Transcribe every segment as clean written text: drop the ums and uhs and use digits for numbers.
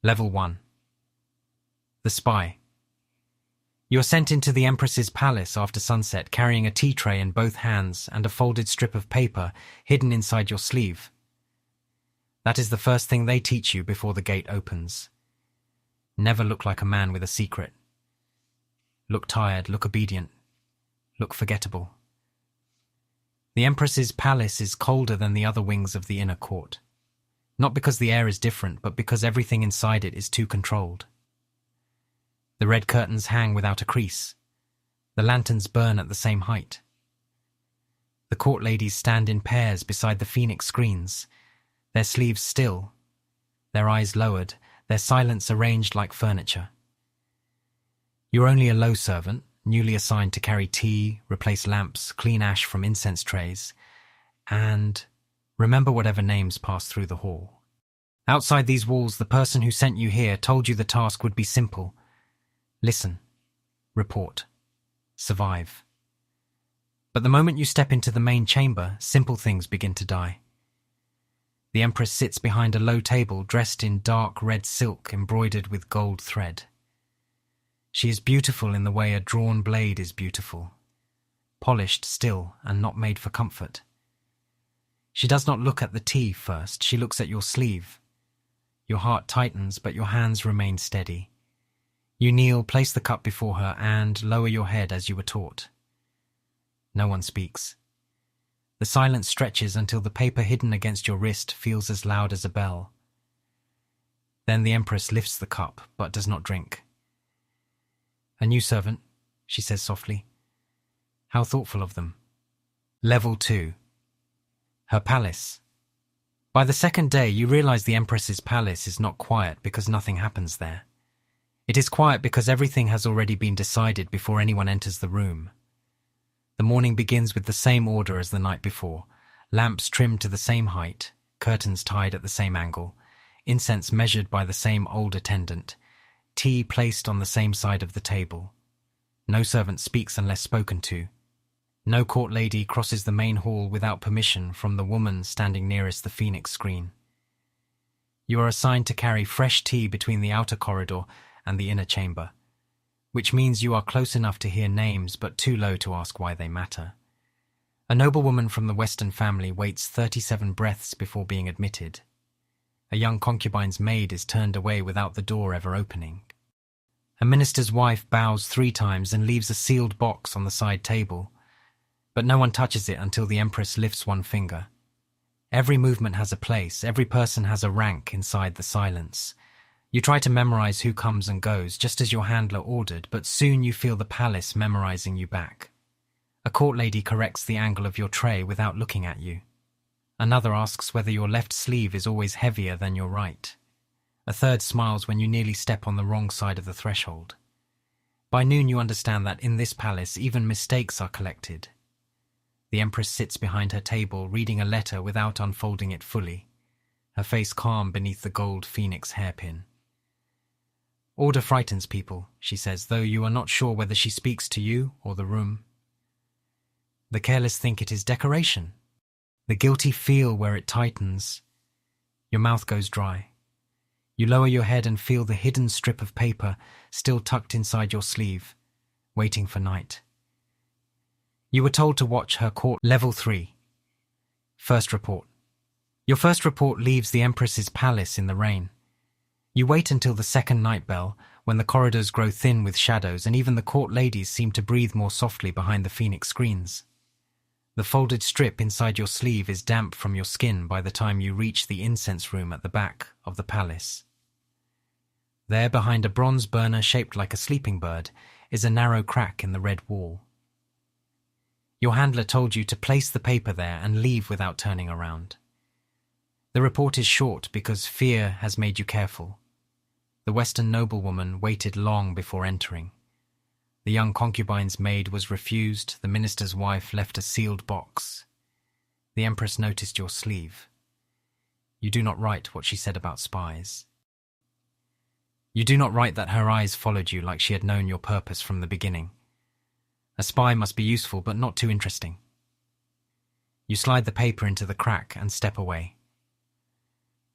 Level 1. The Spy. You are sent into the Empress's palace after sunset, carrying a tea tray in both hands and a folded strip of paper hidden inside your sleeve. That is the first thing they teach you before the gate opens. Never look like a man with a secret. Look tired, look obedient, look forgettable. The Empress's palace is colder than the other wings of the inner court. Not because the air is different, but because everything inside it is too controlled. The red curtains hang without a crease. The lanterns burn at the same height. The court ladies stand in pairs beside the phoenix screens, their sleeves still, their eyes lowered, their silence arranged like furniture. You are only a low servant, newly assigned to carry tea, replace lamps, clean ash from incense trays, and remember whatever names pass through the hall. Outside these walls, the person who sent you here told you the task would be simple. Listen, report, survive. But the moment you step into the main chamber, simple things begin to die. The Empress sits behind a low table dressed in dark red silk embroidered with gold thread. She is beautiful in the way a drawn blade is beautiful, polished still and not made for comfort. She does not look at the tea first, she looks at your sleeve. Your heart tightens, but your hands remain steady. You kneel, place the cup before her, and lower your head as you were taught. No one speaks. The silence stretches until the paper hidden against your wrist feels as loud as a bell. Then the Empress lifts the cup, but does not drink. A new servant, she says softly. How thoughtful of them. Level 2. Her palace. By the second day, you realize the Empress's palace is not quiet because nothing happens there. It is quiet because everything has already been decided before anyone enters the room. The morning begins with the same order as the night before, lamps trimmed to the same height, curtains tied at the same angle, incense measured by the same old attendant, tea placed on the same side of the table. No servant speaks unless spoken to. No court lady crosses the main hall without permission from the woman standing nearest the phoenix screen. You are assigned to carry fresh tea between the outer corridor and the inner chamber, which means you are close enough to hear names but too low to ask why they matter. A noblewoman from the Western family waits 37 breaths before being admitted. A young concubine's maid is turned away without the door ever opening. A minister's wife bows 3 times and leaves a sealed box on the side table, but no one touches it until the Empress lifts one finger. Every movement has a place, every person has a rank inside the silence. You try to memorize who comes and goes, just as your handler ordered, but soon you feel the palace memorizing you back. A court lady corrects the angle of your tray without looking at you. Another asks whether your left sleeve is always heavier than your right. A third smiles when you nearly step on the wrong side of the threshold. By noon you understand that in this palace even mistakes are collected. The Empress sits behind her table, reading a letter without unfolding it fully, her face calm beneath the gold phoenix hairpin. Order frightens people, she says, though you are not sure whether she speaks to you or the room. The careless think it is decoration. The guilty feel where it tightens. Your mouth goes dry. You lower your head and feel the hidden strip of paper still tucked inside your sleeve, waiting for night. You were told to watch her court. Level 3. First report. Your first report leaves the Empress's palace in the rain. You wait until the second night bell, when the corridors grow thin with shadows and even the court ladies seem to breathe more softly behind the phoenix screens. The folded strip inside your sleeve is damp from your skin by the time you reach the incense room at the back of the palace. There, behind a bronze burner shaped like a sleeping bird, is a narrow crack in the red wall. Your handler told you to place the paper there and leave without turning around. The report is short because fear has made you careful. The Western noblewoman waited long before entering. The young concubine's maid was refused, the minister's wife left a sealed box. The Empress noticed your sleeve. You do not write what she said about spies. You do not write that her eyes followed you like she had known your purpose from the beginning. A spy must be useful but not too interesting. You slide the paper into the crack and step away.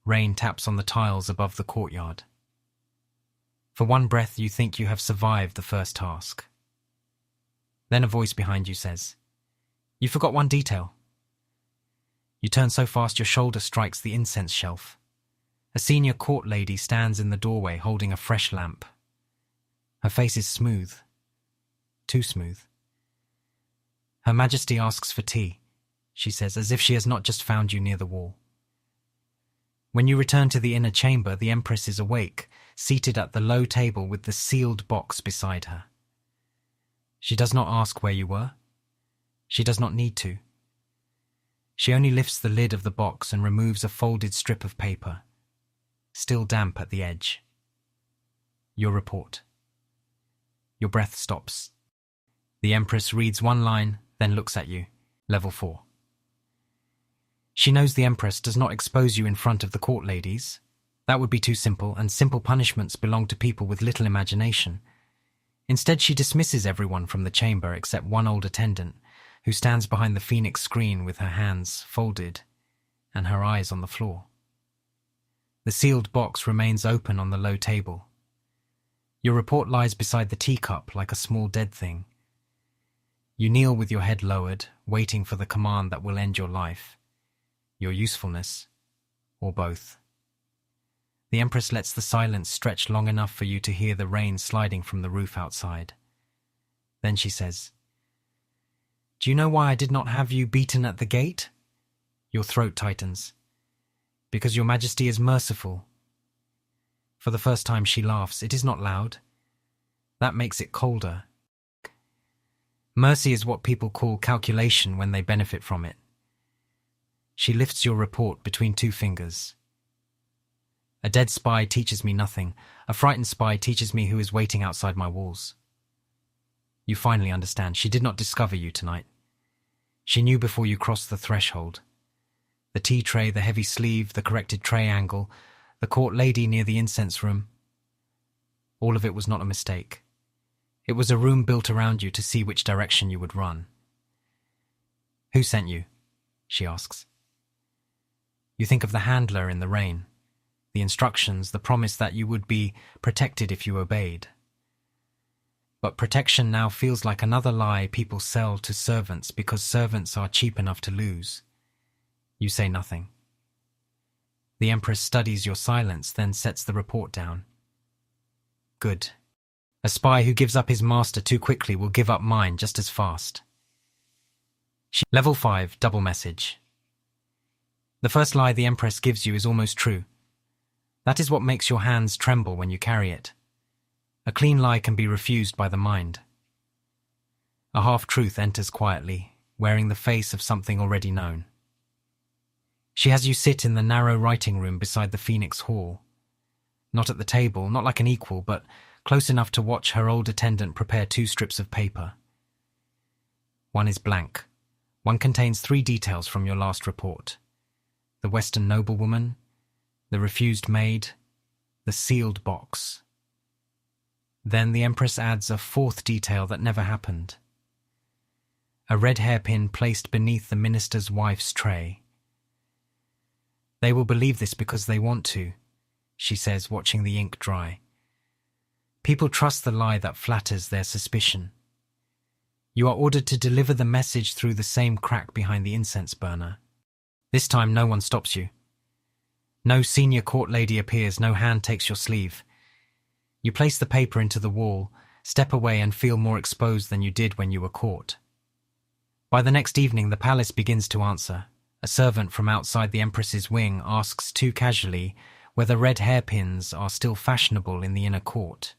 Rain taps on the tiles above the courtyard. For one breath, you think you have survived the first task. Then a voice behind you says, "You forgot one detail." You turn so fast your shoulder strikes the incense shelf. A senior court lady stands in the doorway holding a fresh lamp. Her face is smooth. Too smooth. "Her Majesty asks for tea," she says, as if she has not just found you near the wall. When you return to the inner chamber, the Empress is awake, seated at the low table with the sealed box beside her. She does not ask where you were. She does not need to. She only lifts the lid of the box and removes a folded strip of paper, still damp at the edge. Your report. Your breath stops. The Empress reads one line, then looks at you. Level 4. She knows the Empress does not expose you in front of the court ladies. That would be too simple, and simple punishments belong to people with little imagination. Instead, she dismisses everyone from the chamber except one old attendant, who stands behind the phoenix screen with her hands folded and her eyes on the floor. The sealed box remains open on the low table. Your report lies beside the teacup like a small dead thing. You kneel with your head lowered, waiting for the command that will end your life, your usefulness, or both. The Empress lets the silence stretch long enough for you to hear the rain sliding from the roof outside. Then she says, "Do you know why I did not have you beaten at the gate?" Your throat tightens. "Because your Majesty is merciful." For the first time she laughs. It is not loud. That makes it colder. Mercy is what people call calculation when they benefit from it. She lifts your report between two fingers. "A dead spy teaches me nothing. A frightened spy teaches me who is waiting outside my walls." You finally understand. She did not discover you tonight. She knew before you crossed the threshold. The tea tray, the heavy sleeve, the corrected tray angle, the court lady near the incense room. All of it was not a mistake. It was a room built around you to see which direction you would run. "Who sent you?" she asks. You think of the handler in the rain, the instructions, the promise that you would be protected if you obeyed. But protection now feels like another lie people sell to servants because servants are cheap enough to lose. You say nothing. The Empress studies your silence, then sets the report down. "Good. A spy who gives up his master too quickly will give up mine just as fast." Level 5, double message. The first lie the Empress gives you is almost true. That is what makes your hands tremble when you carry it. A clean lie can be refused by the mind. A half-truth enters quietly, wearing the face of something already known. She has you sit in the narrow writing room beside the Phoenix Hall. Not at the table, not like an equal, but close enough to watch her old attendant prepare 2 strips of paper. One is blank. One contains 3 details from your last report. The Western noblewoman, the refused maid, the sealed box. Then the Empress adds a 4th detail that never happened. A red hairpin placed beneath the minister's wife's tray. "They will believe this because they want to," she says, watching the ink dry. People trust the lie that flatters their suspicion. You are ordered to deliver the message through the same crack behind the incense burner. This time no one stops you. No senior court lady appears, no hand takes your sleeve. You place the paper into the wall, step away and feel more exposed than you did when you were caught. By the next evening the palace begins to answer. A servant from outside the Empress's wing asks too casually whether red hairpins are still fashionable in the inner court.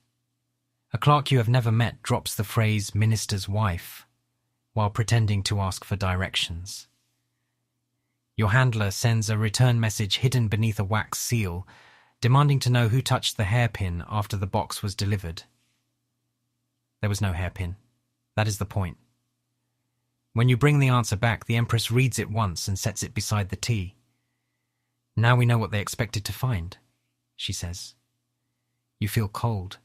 A clerk you have never met drops the phrase "minister's wife" while pretending to ask for directions. Your handler sends a return message hidden beneath a wax seal, demanding to know who touched the hairpin after the box was delivered. There was no hairpin. That is the point. When you bring the answer back, the Empress reads it once and sets it beside the tea. "Now we know what they expected to find," she says. You feel cold.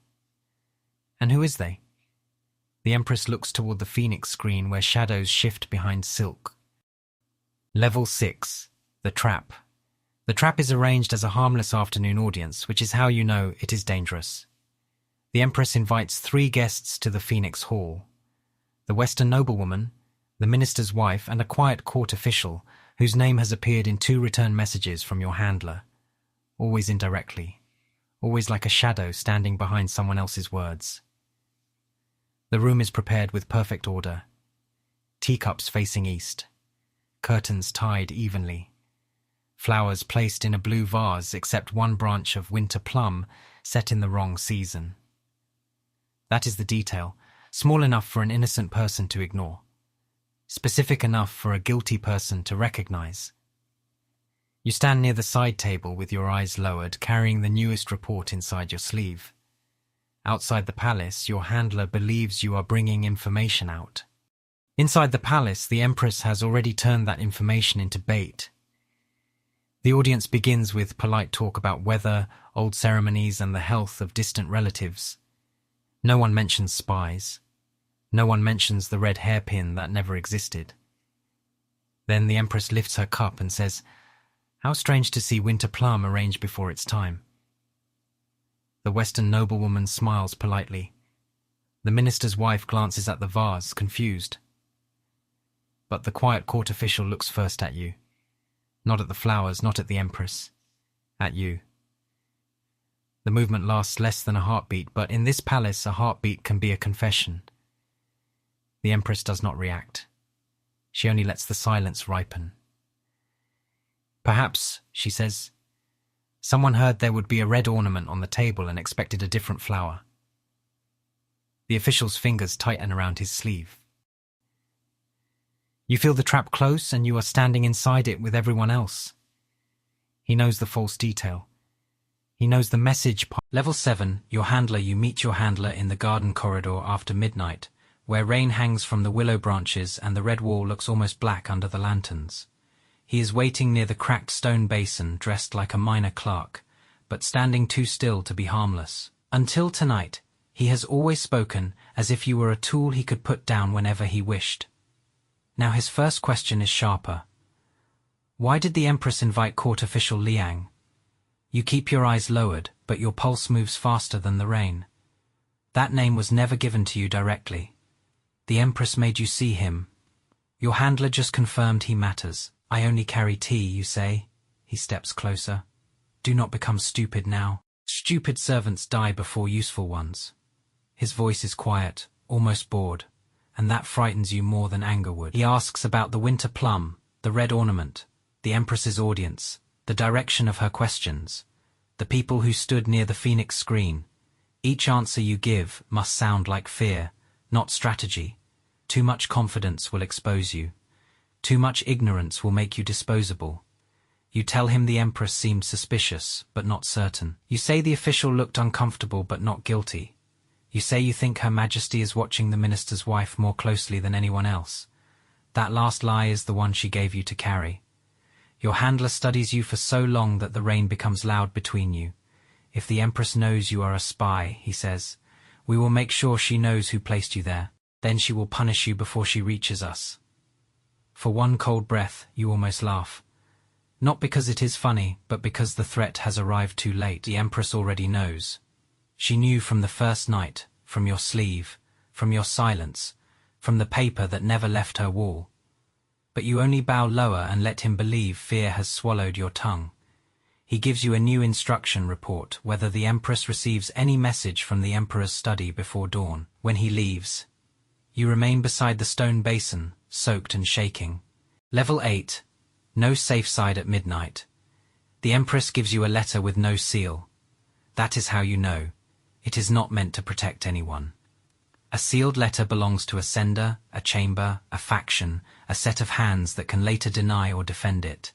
"And who is they?" The Empress looks toward the Phoenix screen where shadows shift behind silk. Level 6, the trap. The trap is arranged as a harmless afternoon audience, which is how you know it is dangerous. The Empress invites 3 guests to the Phoenix Hall: the Western noblewoman, the minister's wife, and a quiet court official whose name has appeared in 2 return messages from your handler, always indirectly, always like a shadow standing behind someone else's words. The room is prepared with perfect order. Teacups facing east, curtains tied evenly, flowers placed in a blue vase except one branch of winter plum set in the wrong season. That is the detail, small enough for an innocent person to ignore, specific enough for a guilty person to recognize. You stand near the side table with your eyes lowered, carrying the newest report inside your sleeve. Outside the palace, your handler believes you are bringing information out. Inside the palace, the Empress has already turned that information into bait. The audience begins with polite talk about weather, old ceremonies, and the health of distant relatives. No one mentions spies. No one mentions the red hairpin that never existed. Then the Empress lifts her cup and says, "How strange to see winter plum arranged before its time." The Western noblewoman smiles politely. The minister's wife glances at the vase, confused. But the quiet court official looks first at you. Not at the flowers, not at the Empress. At you. The movement lasts less than a heartbeat, but in this palace a heartbeat can be a confession. The Empress does not react. She only lets the silence ripen. "Perhaps," she says, "someone heard there would be a red ornament on the table and expected a different flower." The official's fingers tighten around his sleeve. You feel the trap close and you are standing inside it with everyone else. He knows the false detail. He knows the message. Level 7, your handler. You meet your handler in the garden corridor after midnight, where rain hangs from the willow branches and the red wall looks almost black under the lanterns. He is waiting near the cracked stone basin, dressed like a minor clerk, but standing too still to be harmless. Until tonight, he has always spoken as if you were a tool he could put down whenever he wished. Now his first question is sharper. Why did the Empress invite court official Liang? You keep your eyes lowered, but your pulse moves faster than the rain. That name was never given to you directly. The Empress made you see him. Your handler just confirmed he matters. "I only carry tea," you say. He steps closer. "Do not become stupid now. Stupid servants die before useful ones." His voice is quiet, almost bored, and that frightens you more than anger would. He asks about the winter plum, the red ornament, the Empress's audience, the direction of her questions, the people who stood near the Phoenix screen. Each answer you give must sound like fear, not strategy. Too much confidence will expose you. Too much ignorance will make you disposable. You tell him the Empress seemed suspicious, but not certain. You say the official looked uncomfortable but not guilty. You say you think Her Majesty is watching the minister's wife more closely than anyone else. That last lie is the one she gave you to carry. Your handler studies you for so long that the rain becomes loud between you. "If the Empress knows you are a spy," he says, "we will make sure she knows who placed you there. Then she will punish you before she reaches us." For one cold breath, you almost laugh. Not because it is funny, but because the threat has arrived too late. The Empress already knows. She knew from the first night, from your sleeve, from your silence, from the paper that never left her wall. But you only bow lower and let him believe fear has swallowed your tongue. He gives you a new instruction report whether the Empress receives any message from the Emperor's study before dawn. When he leaves, you remain beside the stone basin, soaked and shaking. Level 8. No safe side at midnight. The Empress gives you a letter with no seal. That is how you know. It is not meant to protect anyone. A sealed letter belongs to a sender, a chamber, a faction, a set of hands that can later deny or defend it.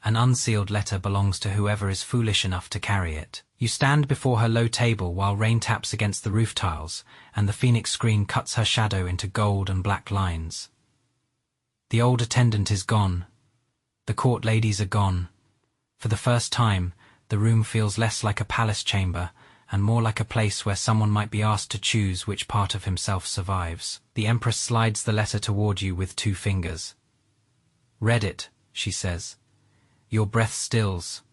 An unsealed letter belongs to whoever is foolish enough to carry it. You stand before her low table while rain taps against the roof tiles, and the Phoenix screen cuts her shadow into gold and black lines. The old attendant is gone. The court ladies are gone. For the first time, the room feels less like a palace chamber, and more like a place where someone might be asked to choose which part of himself survives. The Empress slides the letter toward you with 2 fingers. "Read it," she says. Your breath stills.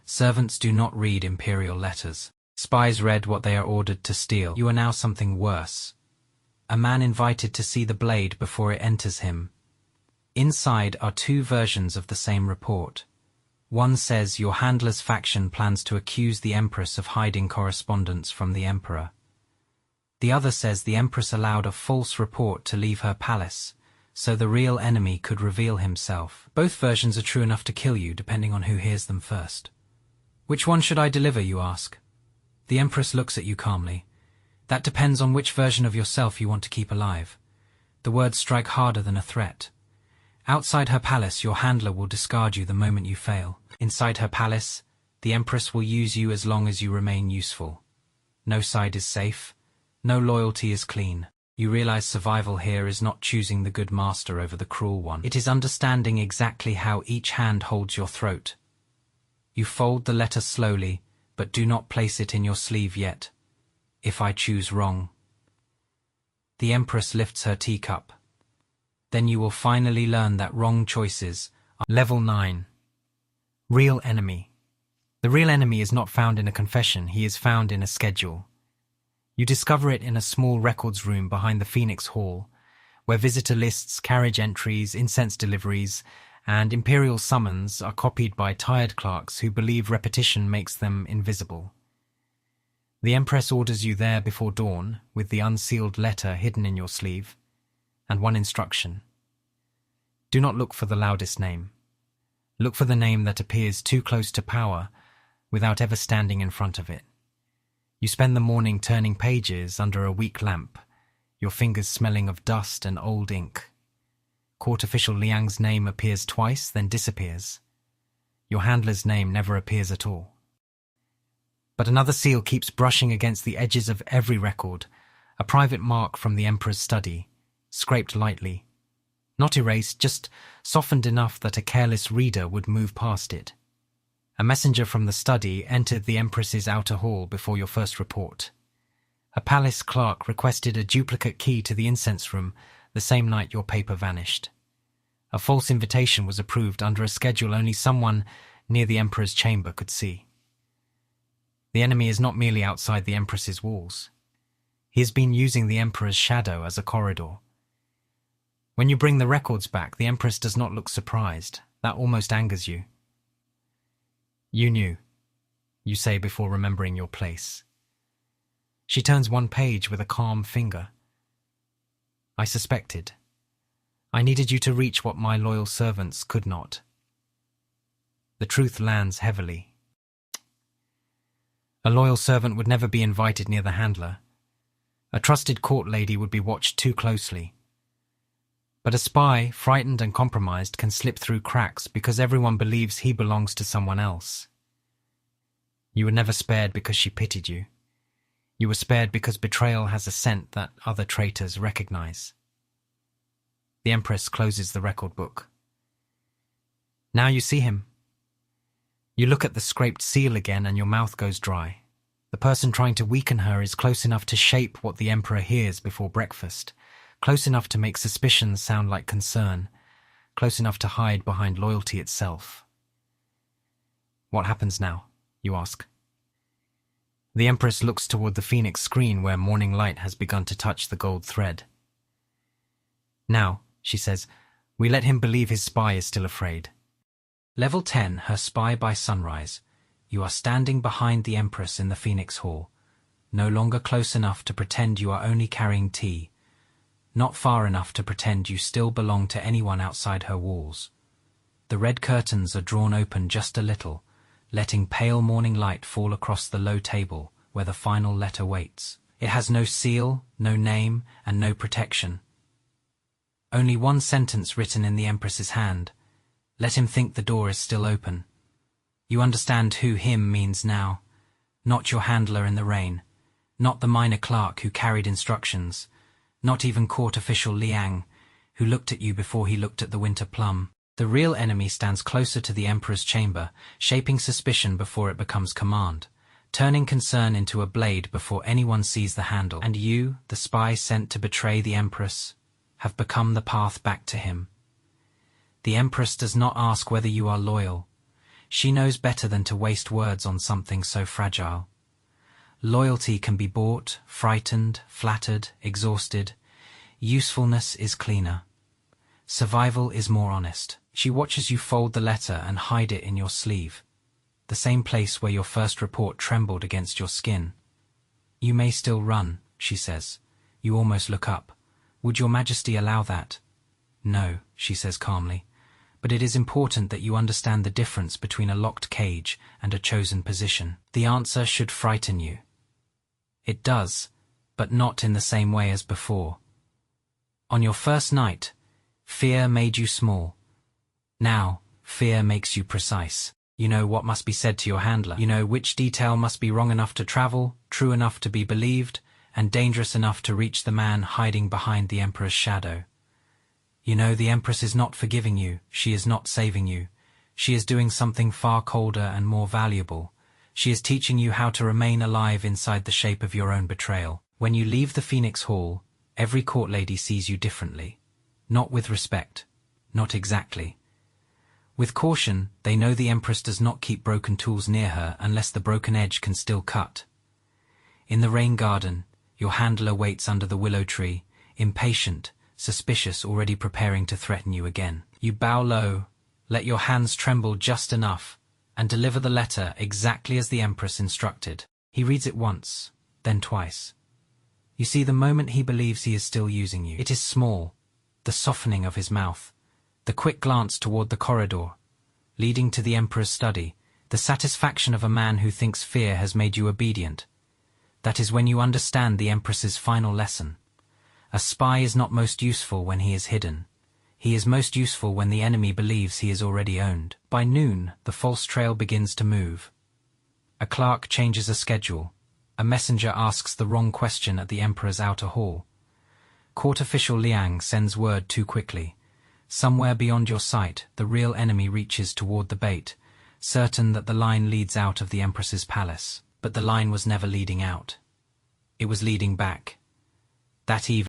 Servants do not read imperial letters. Spies read what they are ordered to steal. You are now something worse. A man invited to see the blade before it enters him. Inside are two versions of the same report. One says your handler's faction plans to accuse the Empress of hiding correspondence from the Emperor. The other says the Empress allowed a false report to leave her palace, so the real enemy could reveal himself. Both versions are true enough to kill you, depending on who hears them first. Which one should I deliver, you ask? The Empress looks at you calmly. That depends on which version of yourself you want to keep alive. The words strike harder than a threat. Outside her palace, your handler will discard you the moment you fail. Inside her palace, the Empress will use you as long as you remain useful. No side is safe. No loyalty is clean. You realize survival here is not choosing the good master over the cruel one. It is understanding exactly how each hand holds your throat. You fold the letter slowly, but do not place it in your sleeve yet. If I choose wrong. The Empress lifts her teacup. Then you will finally learn that wrong choices are— Level 9. Real enemy. The real enemy is not found in a confession, he is found in a schedule. You discover it in a small records room behind the Phoenix Hall, where visitor lists, carriage entries, incense deliveries, and imperial summons are copied by tired clerks who believe repetition makes them invisible. The Empress orders you there before dawn, with the unsealed letter hidden in your sleeve, and one instruction. Do not look for the loudest name. Look for the name that appears too close to power without ever standing in front of it. You spend the morning turning pages under a weak lamp, your fingers smelling of dust and old ink. Court official Liang's name appears twice, then disappears. Your handler's name never appears at all. But another seal keeps brushing against the edges of every record, a private mark from the Emperor's study, scraped lightly. Not erased, just softened enough that a careless reader would move past it. A messenger from the study entered the Empress's outer hall before your first report. A palace clerk requested a duplicate key to the incense room the same night your paper vanished. A false invitation was approved under a schedule only someone near the Emperor's chamber could see. The enemy is not merely outside the Empress's walls. He has been using the Emperor's shadow as a corridor. When you bring the records back, the Empress does not look surprised. That almost angers you. You knew, you say before remembering your place. She turns one page with a calm finger. I suspected. I needed you to reach what my loyal servants could not. The truth lands heavily. A loyal servant would never be invited near the handler. A trusted court lady would be watched too closely. But a spy, frightened and compromised, can slip through cracks because everyone believes he belongs to someone else. You were never spared because she pitied you. You were spared because betrayal has a scent that other traitors recognize. The Empress closes the record book. Now you see him. You look at the scraped seal again and your mouth goes dry. The person trying to weaken her is close enough to shape what the Emperor hears before breakfast, close enough to make suspicions sound like concern, close enough to hide behind loyalty itself. What happens now? You ask. The Empress looks toward the Phoenix screen where morning light has begun to touch the gold thread. Now, she says, we let him believe his spy is still afraid. Level 10, her spy by sunrise. You are standing behind the Empress in the Phoenix Hall, no longer close enough to pretend you are only carrying tea, not far enough to pretend you still belong to anyone outside her walls. The red curtains are drawn open just a little, letting pale morning light fall across the low table where the final letter waits. It has no seal, no name, and no protection. Only one sentence written in the Empress's hand. Let him think the door is still open. You understand who him means now. Not your handler in the rain. Not the minor clerk who carried instructions. Not even court official Liang, who looked at you before he looked at the winter plum. The real enemy stands closer to the Emperor's chamber, shaping suspicion before it becomes command, turning concern into a blade before anyone sees the handle. And you, the spy sent to betray the Empress, have become the path back to him. The Empress does not ask whether you are loyal. She knows better than to waste words on something so fragile. Loyalty can be bought, frightened, flattered, exhausted. Usefulness is cleaner. Survival is more honest. She watches you fold the letter and hide it in your sleeve, the same place where your first report trembled against your skin. You may still run, she says. You almost look up. Would your Majesty allow that? No, she says calmly. But it is important that you understand the difference between a locked cage and a chosen position. The answer should frighten you. It does, but not in the same way as before. On your first night, fear made you small. Now, fear makes you precise. You know what must be said to your handler. You know which detail must be wrong enough to travel, true enough to be believed, and dangerous enough to reach the man hiding behind the Emperor's shadow. You know the Empress is not forgiving you, she is not saving you. She is doing something far colder and more valuable. She is teaching you how to remain alive inside the shape of your own betrayal. When you leave the Phoenix Hall, every court lady sees you differently. Not with respect. Not exactly. With caution, they know the Empress does not keep broken tools near her unless the broken edge can still cut. In the rain garden, your handler waits under the willow tree, impatient, suspicious, already preparing to threaten you again. You bow low, let your hands tremble just enough, and deliver the letter exactly as the Empress instructed. He reads it once, then twice. You see the moment he believes he is still using you. It is small, the softening of his mouth, the quick glance toward the corridor, leading to the Emperor's study, the satisfaction of a man who thinks fear has made you obedient. That is when you understand the Empress's final lesson. A spy is not most useful when he is hidden. He is most useful when the enemy believes he is already owned. By noon, the false trail begins to move. A clerk changes a schedule. A messenger asks the wrong question at the Emperor's outer hall. Court official Liang sends word too quickly. Somewhere beyond your sight, the real enemy reaches toward the bait, certain that the line leads out of the Empress's palace. But the line was never leading out. It was leading back. That evening,